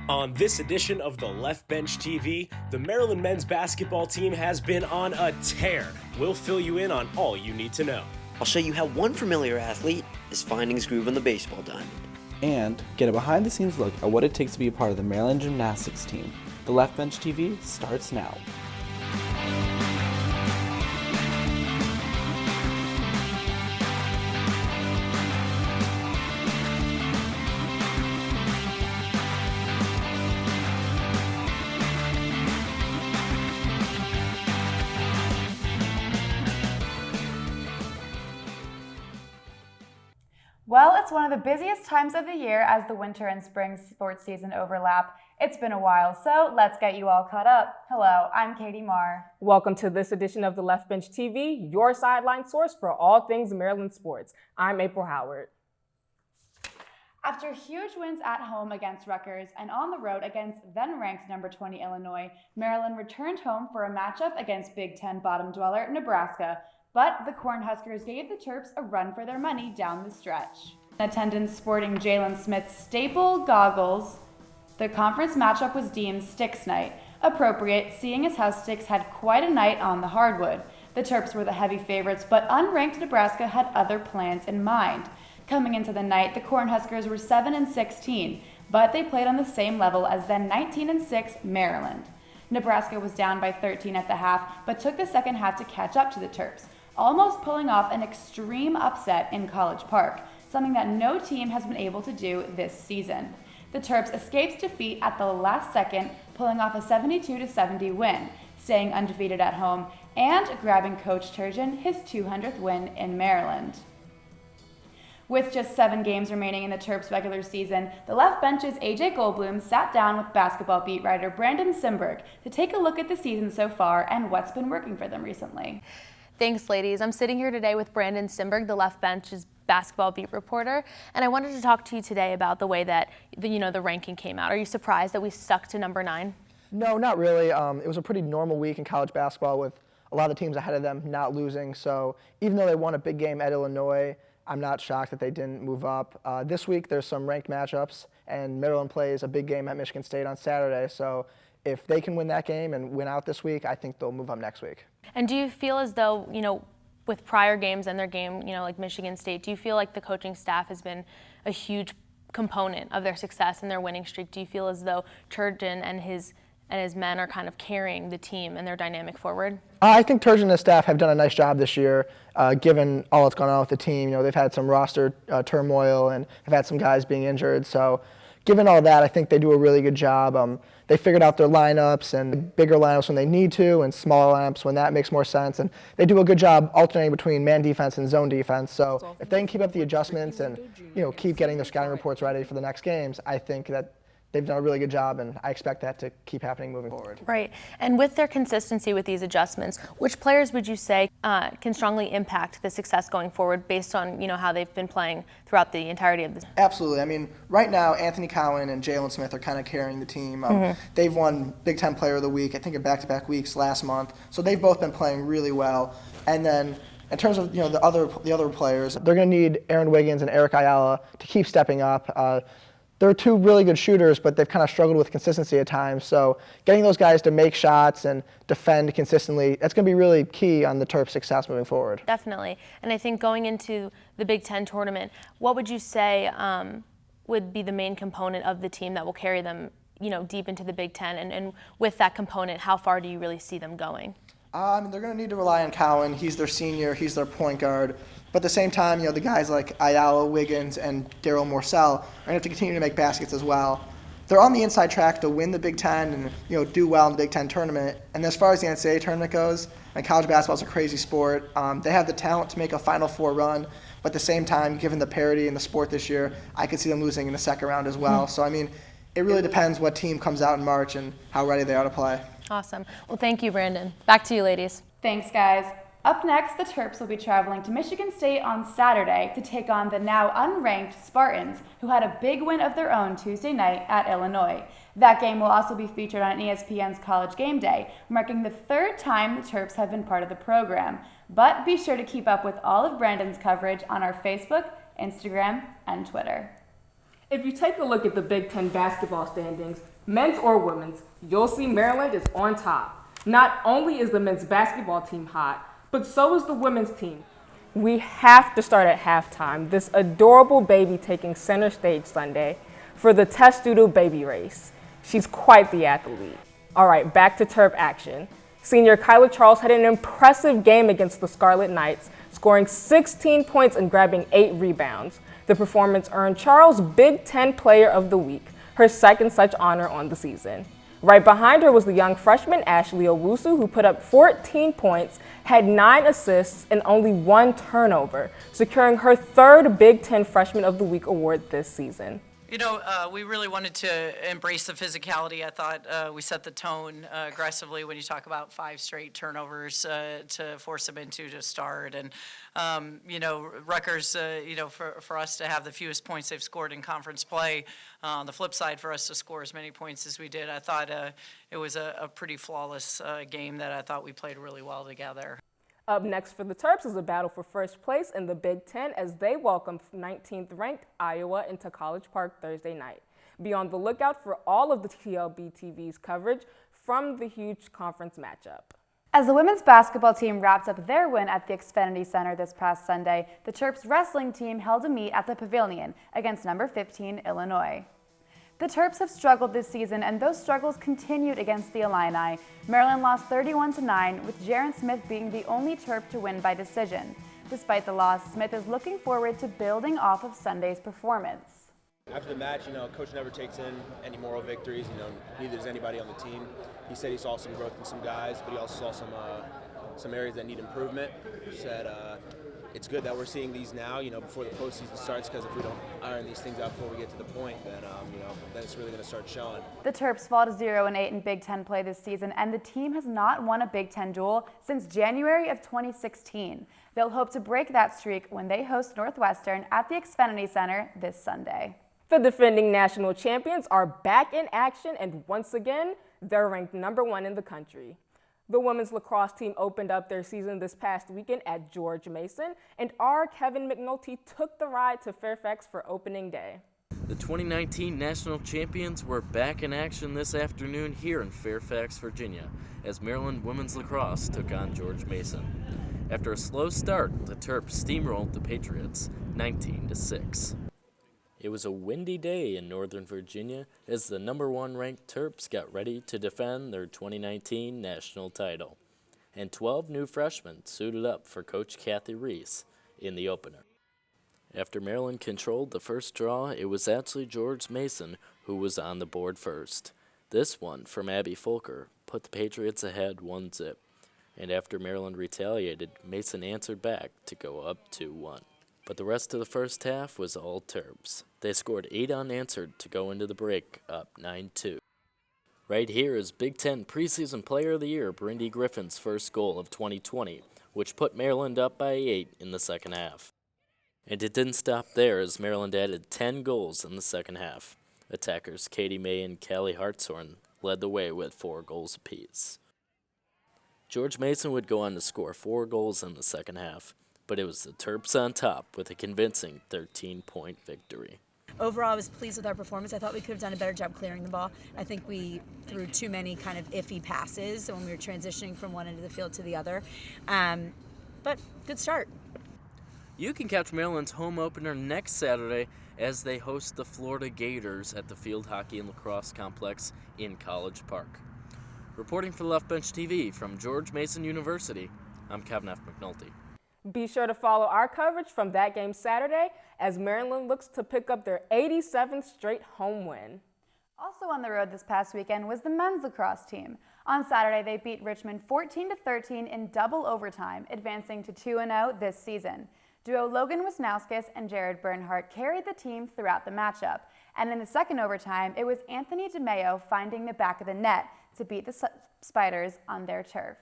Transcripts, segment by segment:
On this edition of the Left Bench TV, the Maryland men's basketball team has been on a tear. We'll fill you in on all you need to know. I'll show you how one familiar athlete is finding his groove on the baseball diamond. And get a behind-the-scenes look at what it takes to be a part of the Maryland gymnastics team. The Left Bench TV starts now. Well, it's one of the busiest times of the year as the winter and spring sports season overlap. It's been a while, so let's get you all caught up. Hello, I'm Katie Maher. Welcome to this edition of the Left Bench TV, your sideline source for all things Maryland sports. I'm April Howard. After huge wins at home against Rutgers and on the road against then-ranked number 20 Illinois, Maryland returned home for a matchup against Big Ten bottom dweller Nebraska. But the Cornhuskers gave the Terps a run for their money down the stretch. In attendance sporting Jalen Smith's staple goggles, the conference matchup was deemed Sticks Night, appropriate seeing as how Sticks had quite a night on the hardwood. The Terps were the heavy favorites, but unranked Nebraska had other plans in mind. Coming into the night, the Cornhuskers were 7-16, but they played on the same level as then 19-6 Maryland. Nebraska was down by 13 at the half, but took the second half to catch up to the Terps, almost pulling off an extreme upset in College Park, something that no team has been able to do this season. The Terps escaped defeat at the last second, pulling off a 72-70 win, staying undefeated at home, and grabbing Coach Turgeon his 200th win in Maryland. With just 7 games remaining in the Terps' regular season, the Left Bench's AJ Goldblum sat down with basketball beat writer Brandon Simberg to take a look at the season so far and what's been working for them recently. Thanks, ladies. I'm sitting here today with Brandon Simberg, the Left Bench's basketball beat reporter, and I wanted to talk to you today about the way that the ranking came out. Are you surprised that we stuck to number 9? No, not really. It was a pretty normal week in college basketball with a lot of the teams ahead of them not losing. So even though they won a big game at Illinois, I'm not shocked that they didn't move up. This week there's some ranked matchups, and Maryland plays a big game at Michigan State on Saturday. So if they can win that game and win out this week, I think they'll move up next week. And do you feel as though, with prior games and their game, like Michigan State, do you feel like the coaching staff has been a huge component of their success and their winning streak? Do you feel as though Turgeon and his men are kind of carrying the team and their dynamic forward? I think Turgeon and his staff have done a nice job this year, given all that's gone on with the team. They've had some roster turmoil and have had some guys being injured. So given all that, I think they do a really good job. They figured out their lineups and bigger lineups when they need to and smaller lineups when that makes more sense. And they do a good job alternating between man defense and zone defense. So if they can keep up the adjustments and keep getting their scouting reports ready for the next games, I think that they've done a really good job, and I expect that to keep happening moving forward. Right. And with their consistency with these adjustments, which players would you say can strongly impact the success going forward based on how they've been playing throughout the entirety of this? Absolutely. I mean, right now, Anthony Cowan and Jalen Smith are kind of carrying the team. They've won Big Ten Player of the Week, I think, in back-to-back weeks last month. So they've both been playing really well. And then in terms of the other players, they're going to need Aaron Wiggins and Eric Ayala to keep stepping up. They're 2 really good shooters, but they've kind of struggled with consistency at times. So getting those guys to make shots and defend consistently, that's going to be really key on the Terps' success moving forward. Definitely. And I think going into the Big Ten tournament, what would you say would be the main component of the team that will carry them, deep into the Big Ten? And with that component, how far do you really see them going? They're going to need to rely on Cowan. He's their senior. He's their point guard. But at the same time, the guys like Ayala, Wiggins, and Daryl Morcell are going to have to continue to make baskets as well. They're on the inside track to win the Big Ten and do well in the Big Ten tournament. And as far as the NCAA tournament goes, and college basketball is a crazy sport, they have the talent to make a Final Four run. But at the same time, given the parity in the sport this year, I could see them losing in the second round as well. So, it really depends what team comes out in March and how ready they are to play. Awesome. Well, thank you, Brandon. Back to you, ladies. Thanks, guys. Up next, the Terps will be traveling to Michigan State on Saturday to take on the now unranked Spartans, who had a big win of their own Tuesday night at Illinois. That game will also be featured on ESPN's College Game Day, marking the 3rd time the Terps have been part of the program. But be sure to keep up with all of Brandon's coverage on our Facebook, Instagram, and Twitter. If you take a look at the Big Ten basketball standings, men's or women's, you'll see Maryland is on top. Not only is the men's basketball team hot, but so is the women's team. We have to start at halftime, this adorable baby taking center stage Sunday for the Testudo baby race. She's quite the athlete. All right, back to Terp action. Senior Kyla Charles had an impressive game against the Scarlet Knights, scoring 16 points and grabbing 8 rebounds. The performance earned Charles Big Ten Player of the Week, her second such honor on the season. Right behind her was the young freshman Ashley Owusu, who put up 14 points, had 9 assists, and only 1 turnover, securing her third Big Ten Freshman of the Week award this season. You know, we really wanted to embrace the physicality. I thought we set the tone aggressively when you talk about 5 straight turnovers to force them into to start. And, you know, Rutgers, you know, for us to have the fewest points they've scored in conference play, on the flip side, for us to score as many points as we did, I thought it was a pretty flawless game that I thought we played really well together. Up next for the Terps is a battle for first place in the Big Ten as they welcome 19th-ranked Iowa into College Park Thursday night. Be on the lookout for all of the TLB TV's coverage from the huge conference matchup. As the women's basketball team wrapped up their win at the Xfinity Center this past Sunday, the Terps wrestling team held a meet at the Pavilion against number 15 Illinois. The Terps have struggled this season, and those struggles continued against the Illini. Maryland lost 31-9, with Jaron Smith being the only Terp to win by decision. Despite the loss, Smith is looking forward to building off of Sunday's performance. After the match, you know, Coach never takes in any moral victories. You know, neither does anybody on the team. He said he saw some growth in some guys, but he also saw some areas that need improvement. He said it's good that we're seeing these now, you know, before the postseason starts, because if we don't iron these things out before we get to the point, then, you know, then it's really going to start showing. The Terps fall to 0-8 in Big Ten play this season, and the team has not won a Big Ten duel since January of 2016. They'll hope to break that streak when they host Northwestern at the Xfinity Center this Sunday. The defending national champions are back in action, and once again, they're ranked #1 in the country. The women's lacrosse team opened up their season this past weekend at George Mason, and our Kevin McNulty took the ride to Fairfax for opening day. The 2019 national champions were back in action this afternoon here in Fairfax, Virginia, as Maryland women's lacrosse took on George Mason. After a slow start, the Terps steamrolled the Patriots 19-6. It was a windy day in Northern Virginia as the #1 ranked Terps got ready to defend their 2019 national title. And 12 new freshmen suited up for Coach Kathy Reese in the opener. After Maryland controlled the first draw, it was actually George Mason who was on the board first. This one from Abby Folker put the Patriots ahead 1-0. And after Maryland retaliated, Mason answered back to go up 2-1. But the rest of the first half was all Terps. They scored 8 unanswered to go into the break, up 9-2. Right here is Big Ten Preseason Player of the Year Brindy Griffin's first goal of 2020, which put Maryland up by 8 in the second half. And it didn't stop there as Maryland added 10 goals in the second half. Attackers Katie May and Callie Hartshorn led the way with 4 goals apiece. George Mason would go on to score 4 goals in the second half, but it was the Terps on top with a convincing 13-point victory. Overall, I was pleased with our performance. I thought we could have done a better job clearing the ball. I think we threw too many kind of iffy passes when we were transitioning from one end of the field to the other. But good start. You can catch Maryland's home opener next Saturday as they host the Florida Gators at the Field Hockey and Lacrosse Complex in College Park. Reporting for Left Bench TV from George Mason University, I'm Kevin F. McNulty. Be sure to follow our coverage from that game Saturday as Maryland looks to pick up their 87th straight home win. Also on the road this past weekend was the men's lacrosse team. On Saturday, they beat Richmond 14-13 in double overtime, advancing to 2-0 this season. Duo Logan Wisnauskas and Jared Bernhardt carried the team throughout the matchup, and in the second overtime, it was Anthony DeMeo finding the back of the net to beat the Spiders on their turf.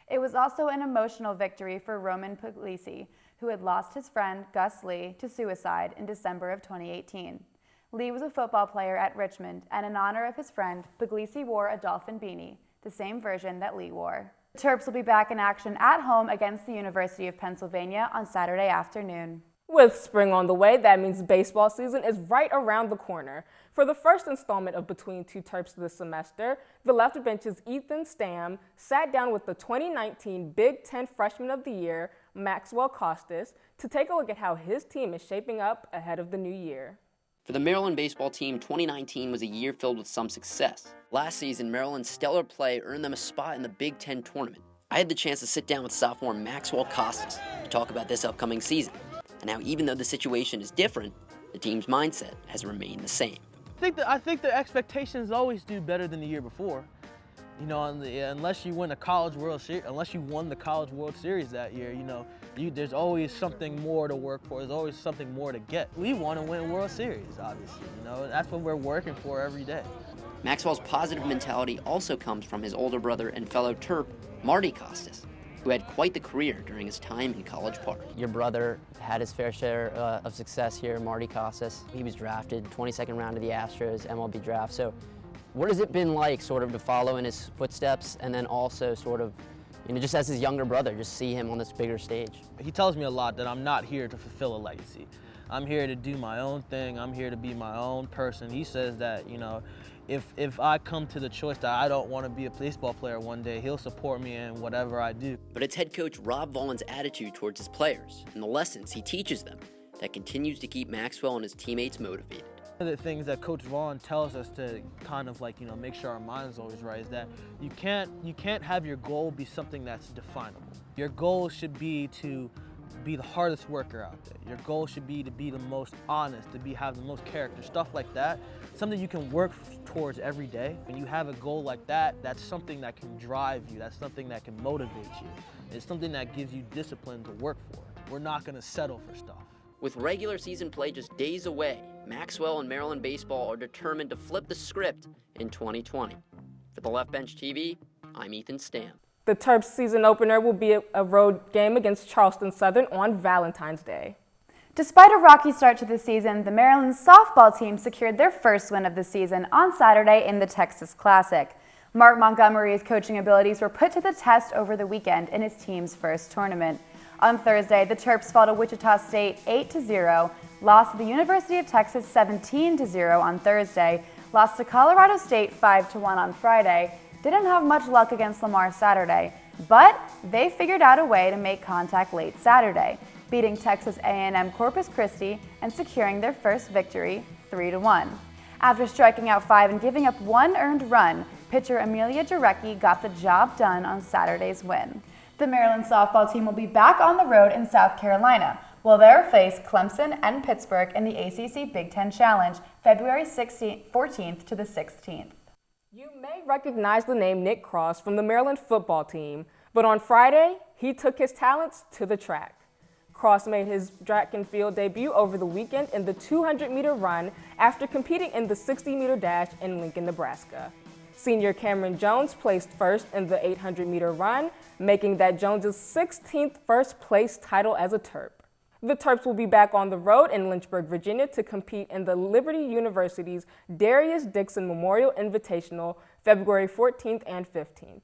It was also an emotional victory for Roman Puglisi, who had lost his friend Gus Lee to suicide in December of 2018. Lee was a football player at Richmond, and in honor of his friend, Puglisi wore a dolphin beanie, the same version that Lee wore. The Terps will be back in action at home against the University of Pennsylvania on Saturday afternoon. With spring on the way, that means baseball season is right around the corner. For the first installment of Between Two Terps this semester, the left bench's Ethan Stam sat down with the 2019 Big Ten Freshman of the Year, Maxwell Costas, to take a look at how his team is shaping up ahead of the new year. For the Maryland baseball team, 2019 was a year filled with some success. Last season, Maryland's stellar play earned them a spot in the Big Ten tournament. I had the chance to sit down with sophomore Maxwell Costas to talk about this upcoming season, and how even though the situation is different, the team's mindset has remained the same. I think the expectations always do better than the year before. You know, unless you win a College World Series, unless you won the College World Series that year, there's always something more to work for. There's always something more to get. We want to win World Series, obviously. That's what we're working for every day. Maxwell's positive mentality also comes from his older brother and fellow Terp, Marty Costas, who had quite the career during his time in College Park. Your brother had his fair share of success here, Marty Costas. He was drafted 22nd round of the Astros MLB draft. So what has it been like sort of to follow in his footsteps, and then also sort of, just as his younger brother, just see him on this bigger stage? He tells me a lot that I'm not here to fulfill a legacy. I'm here to do my own thing. I'm here to be my own person. He says that, if I come to the choice that I don't want to be a baseball player one day, he'll support me in whatever I do. But it's head coach Rob Vollen's attitude towards his players and the lessons he teaches them that continues to keep Maxwell and his teammates motivated. One of the things that Coach Vaughn tells us to kind of make sure our mind's always right is that you can't have your goal be something that's definable. Your goal should be to be the hardest worker out there. Your goal should be to be the most honest, have the most character, stuff like that. Something you can work towards every day. When you have a goal like that, that's something that can drive you. That's something that can motivate you. It's something that gives you discipline to work for. We're not going to settle for stuff. With regular season play just days away, Maxwell and Maryland baseball are determined to flip the script in 2020. For the Left Bench TV, I'm Ethan Stam. The Terps season opener will be a road game against Charleston Southern on Valentine's Day. Despite a rocky start to the season, the Maryland softball team secured their first win of the season on Saturday in the Texas Classic. Mark Montgomery's coaching abilities were put to the test over the weekend in his team's first tournament. On Thursday, the Terps fell to Wichita State 8-0, lost to the University of Texas 17-0 on Thursday, lost to Colorado State 5-1 on Friday, didn't have much luck against Lamar Saturday, but they figured out a way to make contact late Saturday, beating Texas A&M Corpus Christi and securing their first victory 3-1. After striking out 5 and giving up 1 earned run, pitcher Amelia Jarecki got the job done on Saturday's win. The Maryland softball team will be back on the road in South Carolina, while they'll face Clemson and Pittsburgh in the ACC Big Ten Challenge, February 14th to the 16th. You may recognize the name Nick Cross from the Maryland football team, but on Friday, he took his talents to the track. Cross made his track and field debut over the weekend in the 200-meter run after competing in the 60-meter dash in Lincoln, Nebraska. Senior Cameron Jones placed first in the 800-meter run, making that Jones's 16th first-place title as a Terp. The Terps will be back on the road in Lynchburg, Virginia to compete in the Liberty University's Darius Dixon Memorial Invitational February 14th and 15th.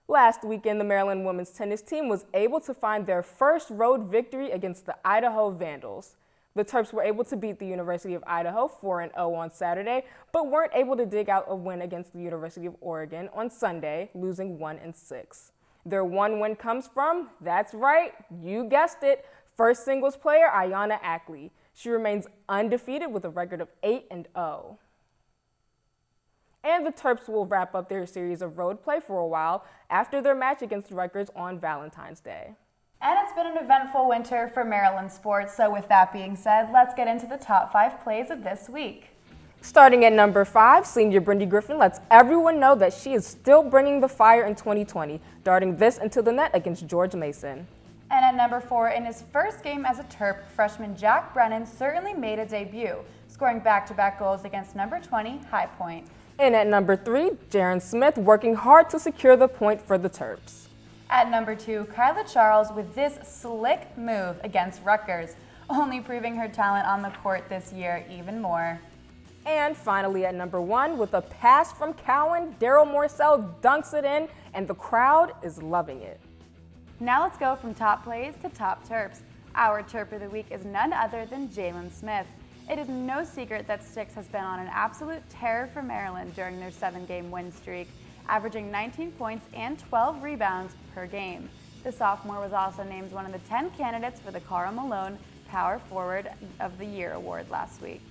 Last weekend, the Maryland women's tennis team was able to find their first road victory against the Idaho Vandals. The Terps were able to beat the University of Idaho 4-0 on Saturday, but weren't able to dig out a win against the University of Oregon on Sunday, losing 1-6. Their one win comes from, that's right, you guessed it, first singles player Ayanna Ackley. She remains undefeated with a record of 8-0. And the Terps will wrap up their series of road play for a while after their match against Rutgers on Valentine's Day. And it's been an eventful winter for Maryland sports, so with that being said, let's get into the top 5 plays of this week. Starting at number 5, senior Brindy Griffin lets everyone know that she is still bringing the fire in 2020, darting this into the net against George Mason. And at number 4, in his first game as a Terp, freshman Jack Brennan certainly made a debut, scoring back-to-back goals against number 20, High Point. And at number 3, Jaron Smith working hard to secure the point for the Terps. At number 2, Kyla Charles with this slick move against Rutgers, only proving her talent on the court this year even more. And finally at number 1, with a pass from Cowan, Daryl Morcell dunks it in, and the crowd is loving it. Now let's go from top plays to top Terps. Our Terp of the Week is none other than Jalen Smith. It is no secret that Styx has been on an absolute tear for Maryland during their 7-game win streak, averaging 19 points and 12 rebounds per game. The sophomore was also named one of the 10 candidates for the Karl Malone Power Forward of the Year award last week.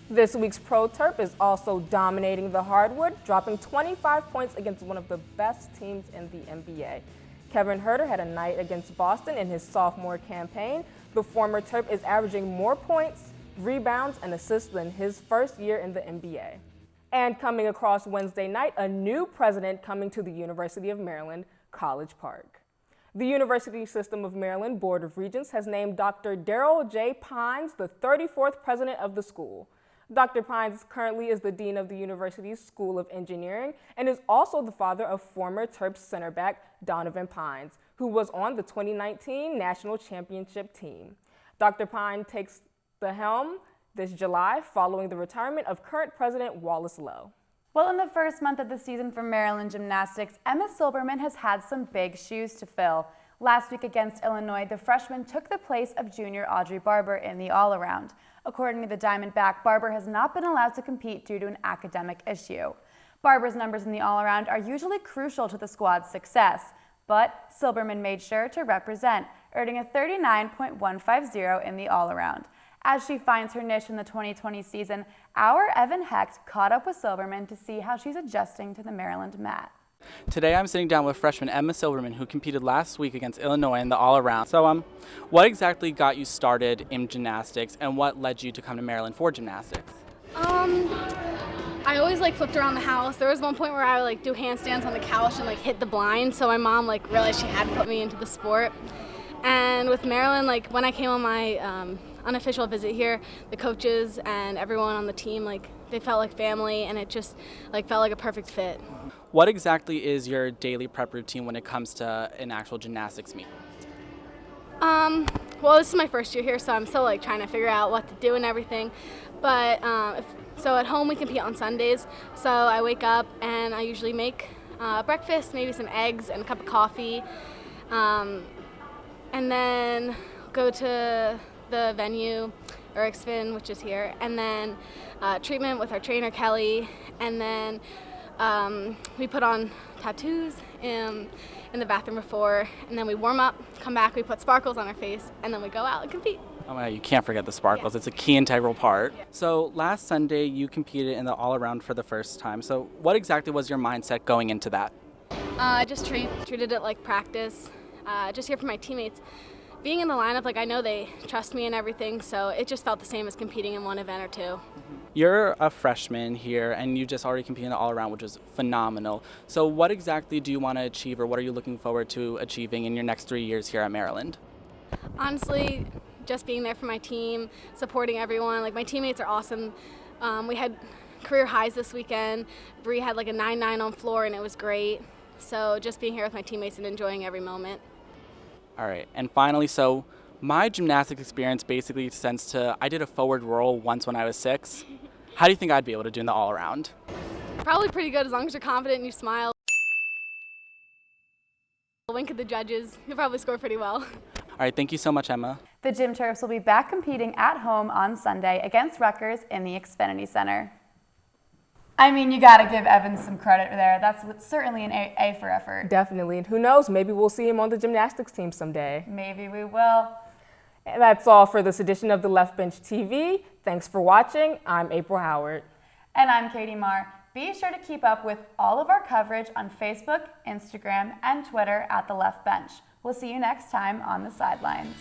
This week's Pro Terp is also dominating the hardwood, dropping 25 points against one of the best teams in the NBA. Kevin Huerter had a night against Boston in his sophomore campaign. The former Terp is averaging more points, rebounds, and assists than his first year in the NBA. And coming across Wednesday night, a new president coming to the University of Maryland, College Park. The University System of Maryland Board of Regents has named Dr. Darrell J. Pines the 34th president of the school. Dr. Pines currently is the dean of the university's School of Engineering and is also the father of former Terps center back Donovan Pines, who was on the 2019 national championship team. Dr. Pine takes the helm this July following the retirement of current president Wallace Lowe. Well, in the first month of the season for Maryland gymnastics, Emma Silberman has had some big shoes to fill. Last week against Illinois, the freshman took the place of junior Audrey Barber in the all-around. According to the Diamondback, Barber has not been allowed to compete due to an academic issue. Barber's numbers in the all-around are usually crucial to the squad's success, but Silberman made sure to represent, earning a 39.150 in the all-around. As she finds her niche in the 2020 season, our Evan Hecht caught up with Silberman to see how she's adjusting to the Maryland mat. Today I'm sitting down with freshman Emma Silberman, who competed last week against Illinois in the all-around. So what exactly got you started in gymnastics and what led you to come to Maryland for gymnastics? I always flipped around the house. There was one point where I would do handstands on the couch and hit the blind, so my mom realized she had to put me into the sport. And with Maryland, when I came on my unofficial visit here, the coaches and everyone on the team, they felt like family, and it just felt like a perfect fit. What exactly is your daily prep routine when it comes to an actual gymnastics meet? Well, this is my first year here, so I'm still trying to figure out what to do and everything. But so at home we compete on Sundays, so I wake up and I usually make breakfast, maybe some eggs and a cup of coffee, and then go to the venue, Ericspin, which is here, and then treatment with our trainer Kelly, and then we put on tattoos in the bathroom before, and then we warm up, come back, we put sparkles on our face, and then we go out and compete. Oh my God, you can't forget the sparkles. Yeah. It's a key integral part. Yeah. So last Sunday you competed in the all-around for the first time. So what exactly was your mindset going into that? I just treated it like practice. Just here for my teammates. Being in the lineup, I know they trust me and everything, so it just felt the same as competing in one event or two. You're a freshman here, and you just already competed in the all-around, which is phenomenal. So what exactly do you want to achieve, or what are you looking forward to achieving in your next 3 years here at Maryland? Honestly, just being there for my team, supporting everyone. My teammates are awesome. We had career highs this weekend. Bree had a 9.9 on floor, and it was great. So just being here with my teammates and enjoying every moment. All right, and finally, so my gymnastics experience basically extends to, I did a forward roll once when I was 6. How do you think I'd be able to do in the all-around? Probably pretty good as long as you're confident and you smile. Wink at the judges, you'll probably score pretty well. All right, thank you so much, Emma. The Gym Terps will be back competing at home on Sunday against Rutgers in the Xfinity Center. I mean, you got to give Evan some credit there. That's certainly an A for effort. Definitely. And who knows, maybe we'll see him on the gymnastics team someday. Maybe we will. And that's all for this edition of the Left Bench TV. Thanks for watching. I'm April Howard. And I'm Katie Maher. Be sure to keep up with all of our coverage on Facebook, Instagram, and Twitter at The Left Bench. We'll see you next time on the sidelines.